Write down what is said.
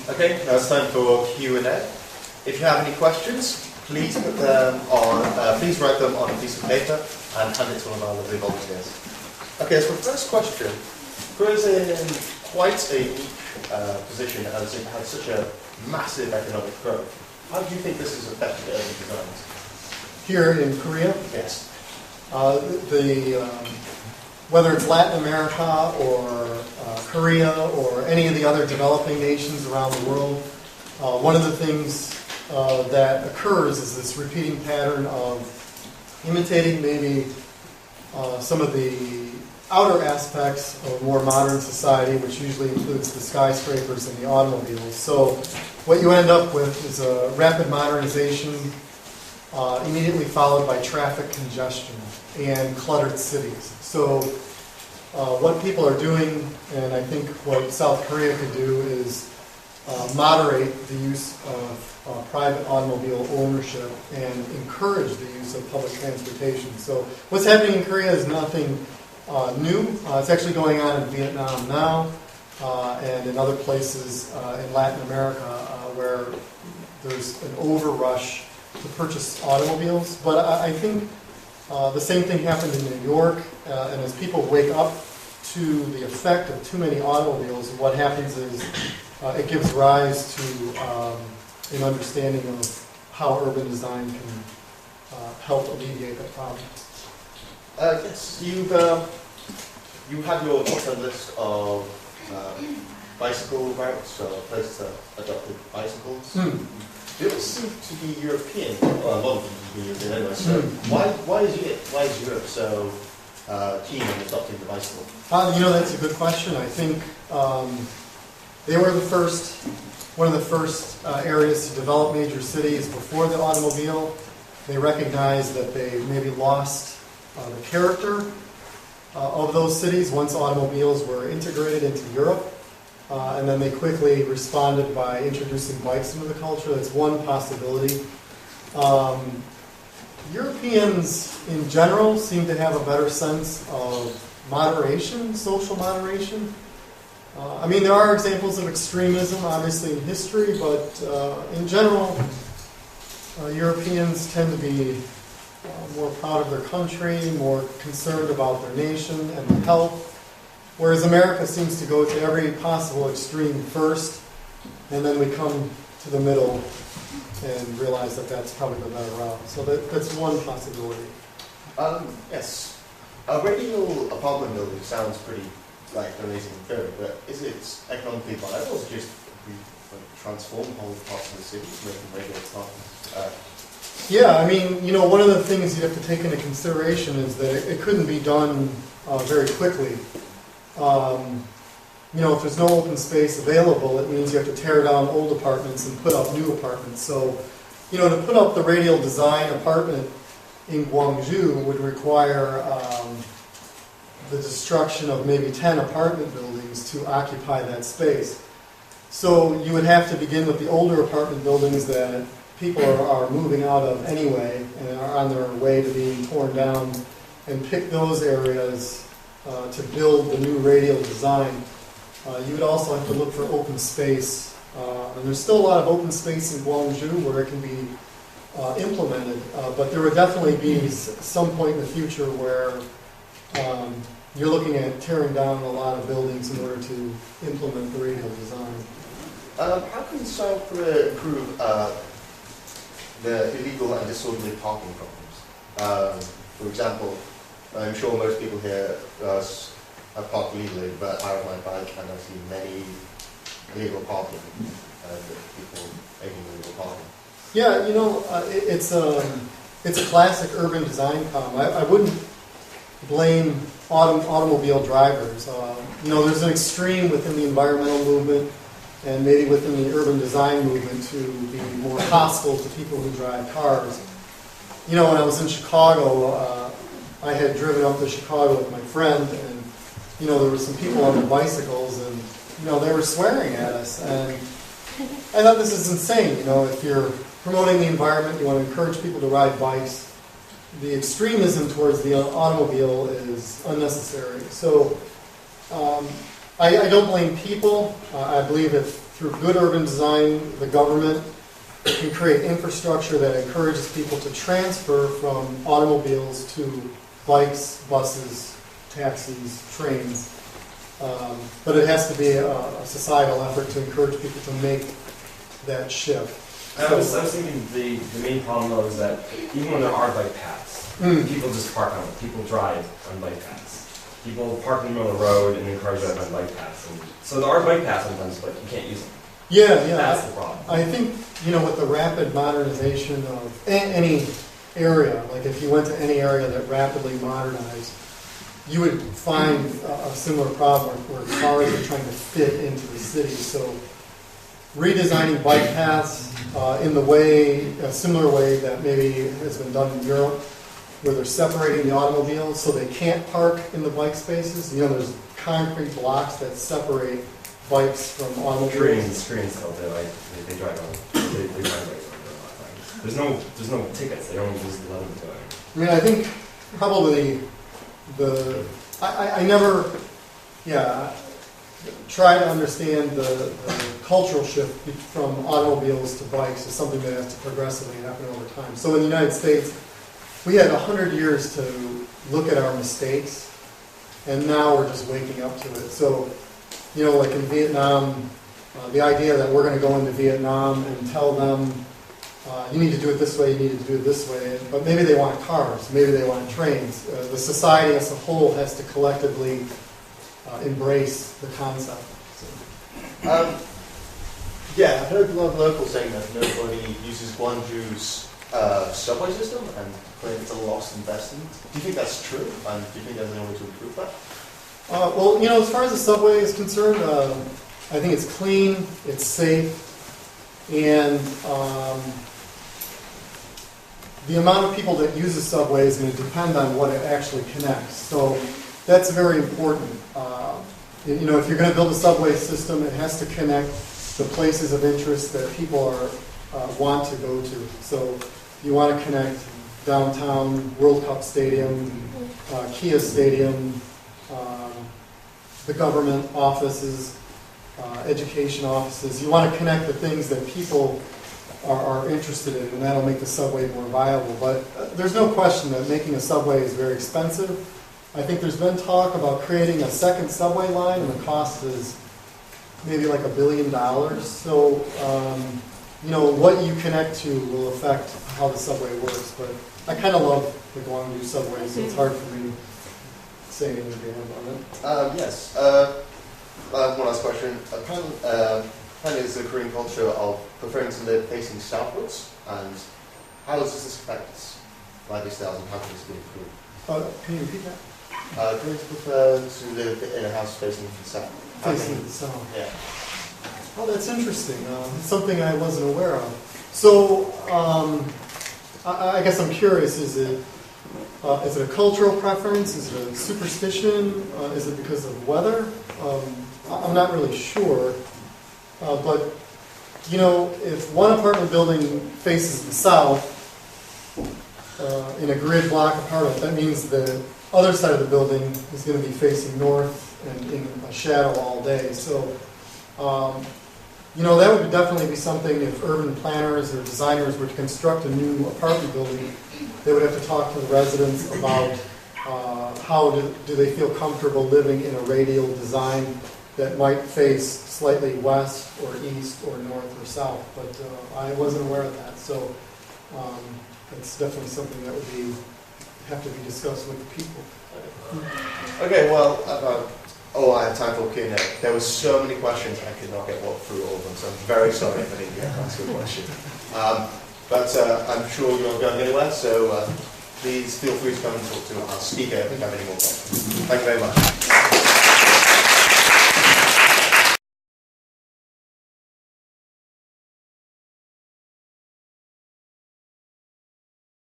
Okay, now it's time for Q&A. If you have any questions, please put them on. Please write them on a piece of paper and hand it to one of our lovely volunteers. Okay, so the first question. Korea is in quite a unique position as it has such a massive economic growth. How do you think this has affected urban designs? Here in Korea? Yes. Whether it's Latin America or Korea or any of the other developing nations around the world, one of the things that occurs is this repeating pattern of imitating maybe some of the outer aspects of a more modern society, which usually includes the skyscrapers and the automobiles. So what you end up with is a rapid modernization immediately followed by traffic congestion and cluttered cities. So what people are doing, and I think what South Korea could do, is moderate the use of private automobile ownership and encourage the use of public transportation. So what's happening in Korea is nothing new. It's actually going on in Vietnam now and in other places in Latin America where there's an overrush to purchase automobiles. But I think the same thing happened in New York, and as people wake up to the effect of too many automobiles, what happens is it gives rise to an understanding of how urban design can help alleviate that problem. Yes, you have your top 10 list of bicycle routes, places that adopted bicycles. They all seem to be European. Well, a lot of them seem to be European anyway. So why is Europe so keen on adopting the bicycle? That's a good question. I think they were one of the first areas to develop major cities before the automobile. They recognized that they maybe lost the character of those cities once automobiles were integrated into Europe. And then they quickly responded by introducing bikes into the culture. That's one possibility. Europeans in general seem to have a better sense of moderation, social moderation. There are examples of extremism, obviously, in history, but in general, Europeans tend to be more proud of their country, more concerned about their nation and their health. Whereas America seems to go to every possible extreme first, and then we come to the middle and realize that that's probably the better route. So that's one possibility. Yes. A radial apartment building sounds pretty like amazing in theory, but is it economically viable, or is it just transform whole parts of the city to make them radial apartments? One of the things you have to take into consideration is that it couldn't be done very quickly. If there's no open space available, it means you have to tear down old apartments and put up new apartments. So, to put up the radial design apartment in Gwangju would require the destruction of maybe 10 apartment buildings to occupy that space. So you would have to begin with the older apartment buildings that people are moving out of anyway and are on their way to being torn down, and pick those areas to build the new radial design. You would also have to look for open space. And there's still a lot of open space in Gwangju where it can be implemented. But there would definitely be some point in the future where you're looking at tearing down a lot of buildings in order to implement the radial design. How can South Korea improve the illegal and disorderly parking problems? For example, I'm sure most people here have parked illegally, but I ride my bike and I see many illegal parking, people making illegal parking. It's a classic urban design problem. I wouldn't blame automobile drivers. There's an extreme within the environmental movement and maybe within the urban design movement to be more hostile to people who drive cars. When I was in Chicago, I had driven up to Chicago with my friend, and there were some people on their bicycles, and they were swearing at us, and I thought, this is insane. If you're promoting the environment, you want to encourage people to ride bikes, the extremism towards the automobile is unnecessary. So I don't blame people. I believe if through good urban design, the government can create infrastructure that encourages people to transfer from automobiles to bikes, buses, taxis, trains. But it has to be a societal effort to encourage people to make that shift. I was thinking the main problem though is that even when there are bike paths, people just park on them. People drive on bike paths. People park in the middle of the road and then cars drive on bike paths. And so there are bike paths sometimes, but you can't use them. Yeah. That's the problem. I think, with the rapid modernization of any area, like if you went to any area that rapidly modernized, you would find a similar problem where cars are trying to fit into the city. So redesigning bike paths in a similar way that maybe has been done in Europe, where they're separating the automobiles so they can't park in the bike spaces. There's concrete blocks that separate bikes from automobiles. Screens though, they drive on. They drive bikes on. There's no tickets. They don't just let them do it. I think probably I never try to understand the cultural shift from automobiles to bikes is something that has to progressively happen over time. So in the United States, we had 100 years to look at our mistakes, and now we're just waking up to it. So, like in Vietnam, the idea that we're going to go into Vietnam and tell them, you need to do it this way, you need to do it this way, but maybe they want cars, maybe they want trains. The society as a whole has to collectively embrace the concept. I've heard a lot of locals saying that nobody uses Gwangju's subway system and claim it's a lost investment. Do you think that's true? And do you think there's any way to improve that? As far as the subway is concerned, I think it's clean, it's safe, and the amount of people that use the subway is going to depend on what it actually connects. So that's very important. If you're going to build a subway system, it has to connect the places of interest that people want to go to. So you want to connect downtown, World Cup Stadium, Kia Stadium, the government offices, education offices. You want to connect the things that people are interested in, and that'll make the subway more viable. But there's no question that making a subway is very expensive. I think there's been talk about creating a second subway line, and the cost is maybe like $1 billion. So, what you connect to will affect how the subway works. But I kind of love the Gwangju subway, so it's hard for me to say anything about it. Yes. One last question. Apparently it's the Korean culture of preferring to live facing southwards, and how does this affect lifestyles and how can this be improved? Can you repeat that? Koreans prefer to live in a house facing the south. Facing the south. Yeah. Oh, that's interesting. It's something I wasn't aware of. So, I guess I'm curious, is it a cultural preference? Is it a superstition? Is it because of weather? I'm not really sure. But, if one apartment building faces the south in a grid block apart, that means the other side of the building is going to be facing north and in a shadow all day. So, that would definitely be something if urban planners or designers were to construct a new apartment building, they would have to talk to the residents about how do they feel comfortable living in a radial design that might face slightly west or east or north or south. But I wasn't aware of that. So it's definitely something that would have to be discussed with the people. Okay, well, I have time for Q&A. There were so many questions I could not get through all of them, so I'm very sorry if I didn't get to ask a question. But I'm sure you're not going anywhere, so please feel free to come and talk to our speaker if you have any more questions. Thank you very much.